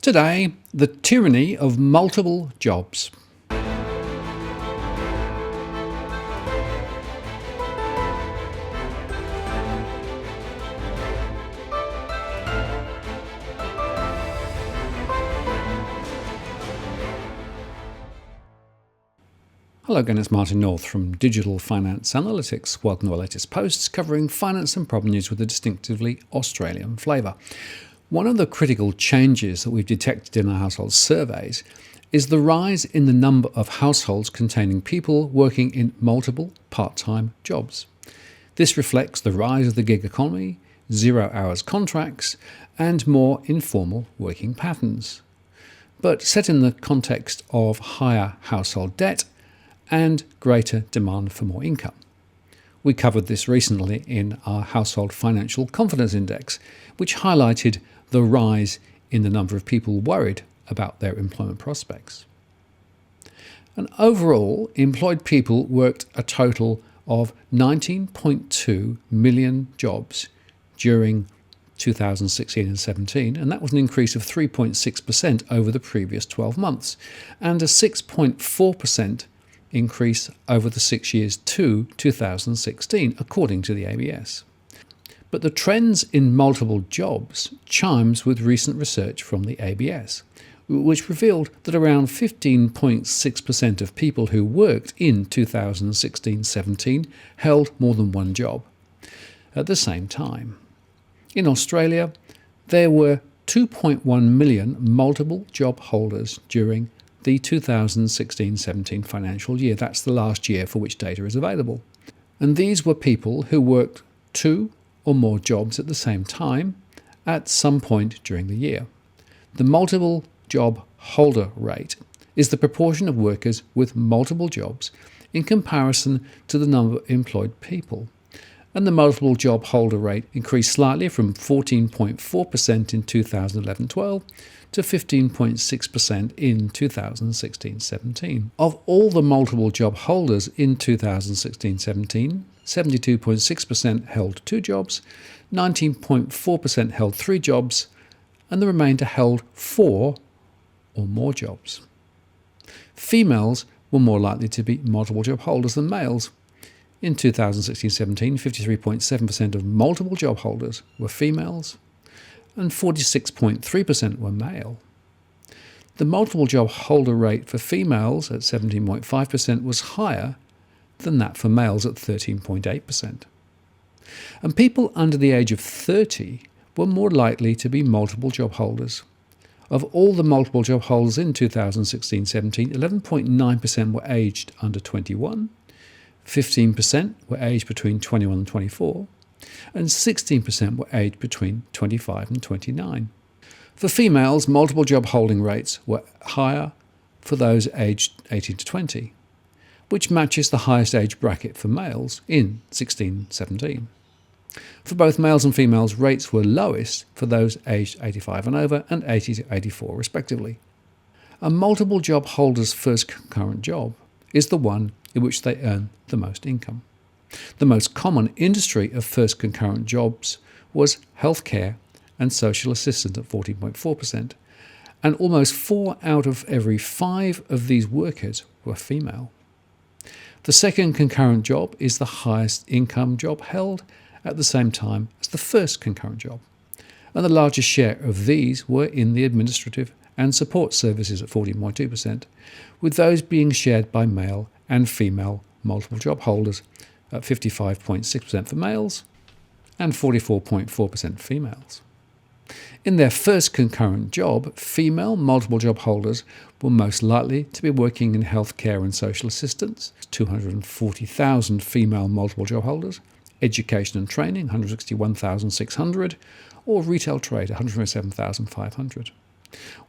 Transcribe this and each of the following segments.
Today, the tyranny of multiple jobs. Hello again, it's Martin North from Digital Finance Analytics. Welcome to our latest posts covering finance and problem news with a distinctively Australian flavour. One of the critical changes that we've detected in our household surveys is the rise in the number of households containing people working in multiple part-time jobs. This reflects the rise of the gig economy, 0 hours contracts, and more informal working patterns. But set in the context of higher household debt and greater demand for more income. We covered this recently in our Household Financial Confidence Index, which highlighted the rise in the number of people worried about their employment prospects. And overall, employed people worked a total of 19.2 million jobs during 2016 and 17, and that was an increase of 3.6% over the previous 12 months, and a 6.4% increase over the 6 years to 2016, according to the ABS. But the trends in multiple jobs chimes with recent research from the ABS, which revealed that around 15.6% of people who worked in 2016-17 held more than one job at the same time. In Australia, there were 2.1 million multiple job holders during the 2016-17 financial year. That's the last year for which data is available. And these were people who worked 2 or more jobs at the same time at some point during the year. The multiple job holder rate is the proportion of workers with multiple jobs in comparison to the number of employed people. And the multiple job holder rate increased slightly from 14.4% in 2011-12 to 15.6% in 2016-17. Of all the multiple job holders in 2016-17, 72.6% held 2 jobs, 19.4% held 3 jobs, and the remainder held 4 or more jobs. Females were more likely to be multiple job holders than males. In 2016-17, 53.7% of multiple job holders were females, and 46.3% were male. The multiple job holder rate for females at 17.5% was higher than that for males at 13.8%. And people under the age of 30 were more likely to be multiple job holders. Of all the multiple job holders in 2016-17, 11.9% were aged under 21, 15% were aged between 21 and 24, and 16% were aged between 25 and 29. For females, multiple job holding rates were higher for those aged 18 to 20, which matches the highest age bracket for males in 16-17. For both males and females, rates were lowest for those aged 85 and over and 80 to 84 respectively. A multiple job holder's first concurrent job is the one in which they earn the most income. The most common industry of first concurrent jobs was healthcare and social assistant at 14.4%, and almost 4 out of every 5 of these workers were female. The second concurrent job is the highest income job held at the same time as the first concurrent job, and the largest share of these were in the administrative and support services at 14.2%, with those being shared by male and female multiple job holders at 55.6% for males and 44.4% females. In their first concurrent job, female multiple job holders were most likely to be working in healthcare and social assistance, 240,000 female multiple job holders, education and training, 161,600, or retail trade, 127,500.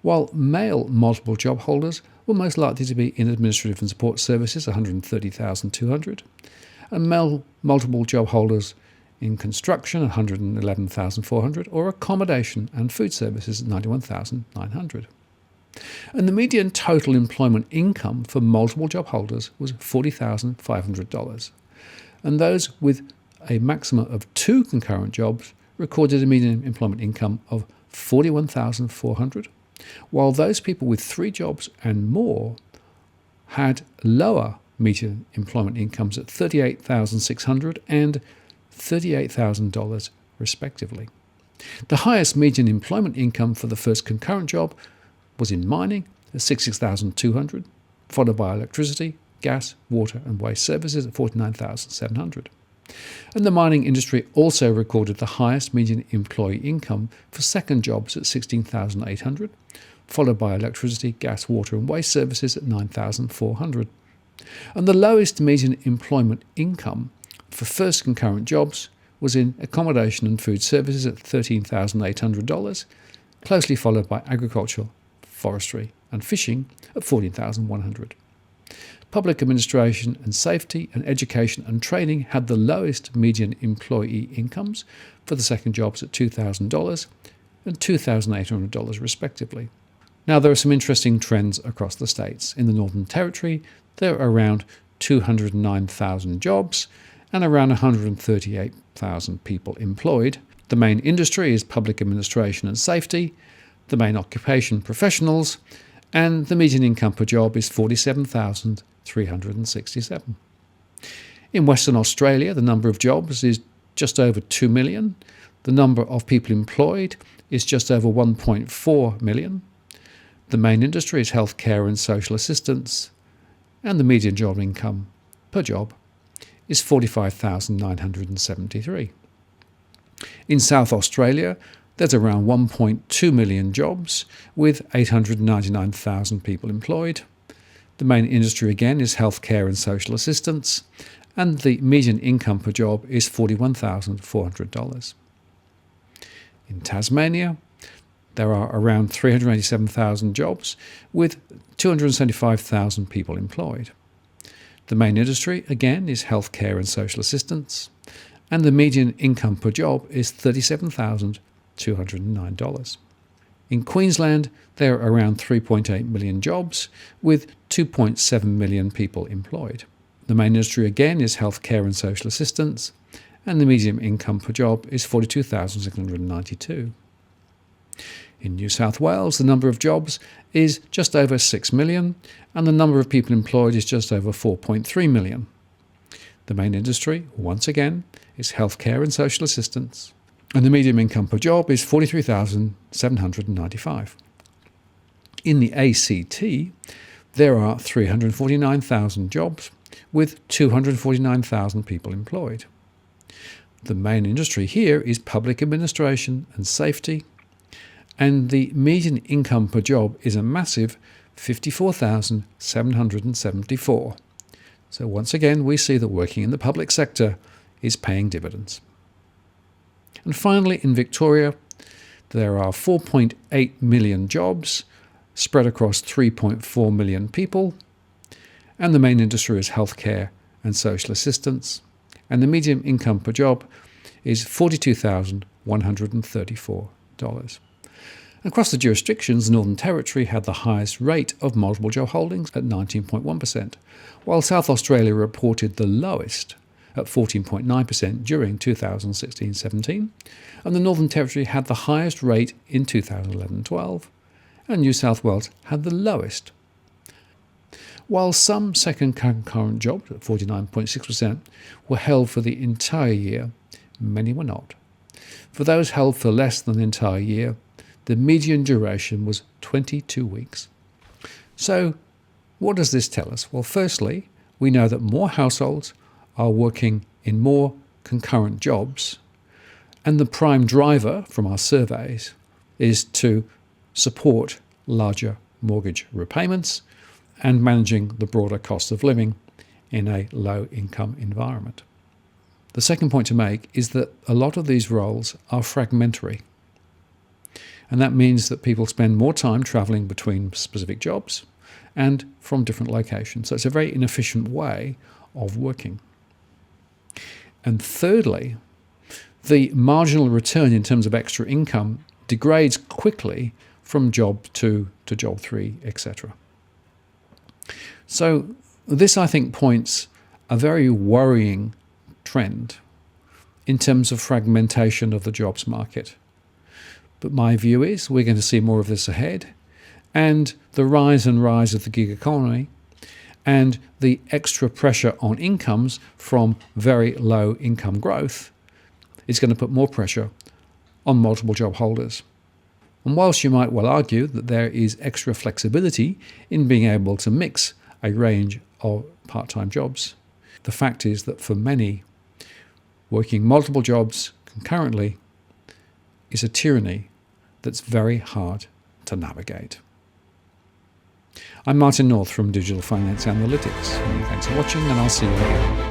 While male multiple job holders were most likely to be in administrative and support services, 130,200, and male multiple job holders in construction, 111,400, or accommodation and food services, 91,900. And the median total employment income for multiple job holders was $40,500, and those with a maximum of 2 concurrent jobs recorded a median employment income of $41,400, while those people with 3 jobs and more had lower median employment incomes at $38,600 and $38,000 respectively. The highest median employment income for the first concurrent job was in mining at $66,200, followed by electricity, gas, water and waste services at $49,700. And the mining industry also recorded the highest median employee income for second jobs at $16,800, followed by electricity, gas, water and waste services at $9,400. And the lowest median employment income for first concurrent jobs was in accommodation and food services at $13,800, closely followed by agriculture, forestry and fishing at $14,100. Public administration and safety and education and training had the lowest median employee incomes for the second jobs at $2,000 and $2,800 respectively. Now, there are some interesting trends across the states. In the Northern Territory, there are around 209,000 jobs and around 138,000 people employed. The main industry is public administration and safety, the main occupation professionals, and the median income per job is $47,367. In Western Australia, the number of jobs is just over 2 million. The number of people employed is just over 1.4 million. The main industry is healthcare and social assistance, and the median job income per job is $45,973. In South Australia, there's around 1.2 million jobs with 899,000 people employed. The main industry again is healthcare and social assistance, and the median income per job is $41,400. In Tasmania, there are around 387,000 jobs with 275,000 people employed. The main industry again is healthcare and social assistance, and the median income per job is $37,209. In Queensland, there are around 3.8 million jobs with 2.7 million people employed. The main industry again is healthcare and social assistance, and the median income per job is $42,692. In New South Wales, the number of jobs is just over 6 million, and the number of people employed is just over 4.3 million. The main industry, once again, is healthcare and social assistance, and the median income per job is $43,795. In the ACT, there are 349,000 jobs with 249,000 people employed. The main industry here is public administration and safety, and the median income per job is a massive $54,774. So once again, we see that working in the public sector is paying dividends. And finally, in Victoria, there are 4.8 million jobs spread across 3.4 million people, and the main industry is healthcare and social assistance, and the median income per job is $42,134. Across the jurisdictions, the Northern Territory had the highest rate of multiple job holdings at 19.1%, while South Australia reported the lowest at 14.9% during 2016-17, and the Northern Territory had the highest rate in 2011-12, and New South Wales had the lowest. While some second concurrent jobs at 49.6% were held for the entire year, many were not. For those held for less than the entire year, the median duration was 22 weeks. So, what does this tell us? Well, firstly, we know that more households are working in more concurrent jobs, and the prime driver from our surveys is to support larger mortgage repayments and managing the broader cost of living in a low-income environment. The second point to make is that a lot of these roles are fragmentary. And that means that people spend more time travelling between specific jobs and from different locations. So it's a very inefficient way of working. And thirdly, the marginal return in terms of extra income degrades quickly from job 2 to job 3, etc. So this, I think, points a very worrying trend in terms of fragmentation of the jobs market. But my view is we're going to see more of this ahead, and the rise of the gig economy, and the extra pressure on incomes from very low income growth is going to put more pressure on multiple job holders. And whilst you might well argue that there is extra flexibility in being able to mix a range of part-time jobs, the fact is that for many, working multiple jobs concurrently is a tyranny that's very hard to navigate. I'm Martin North from Digital Finance Analytics. Thanks for watching, and I'll see you again.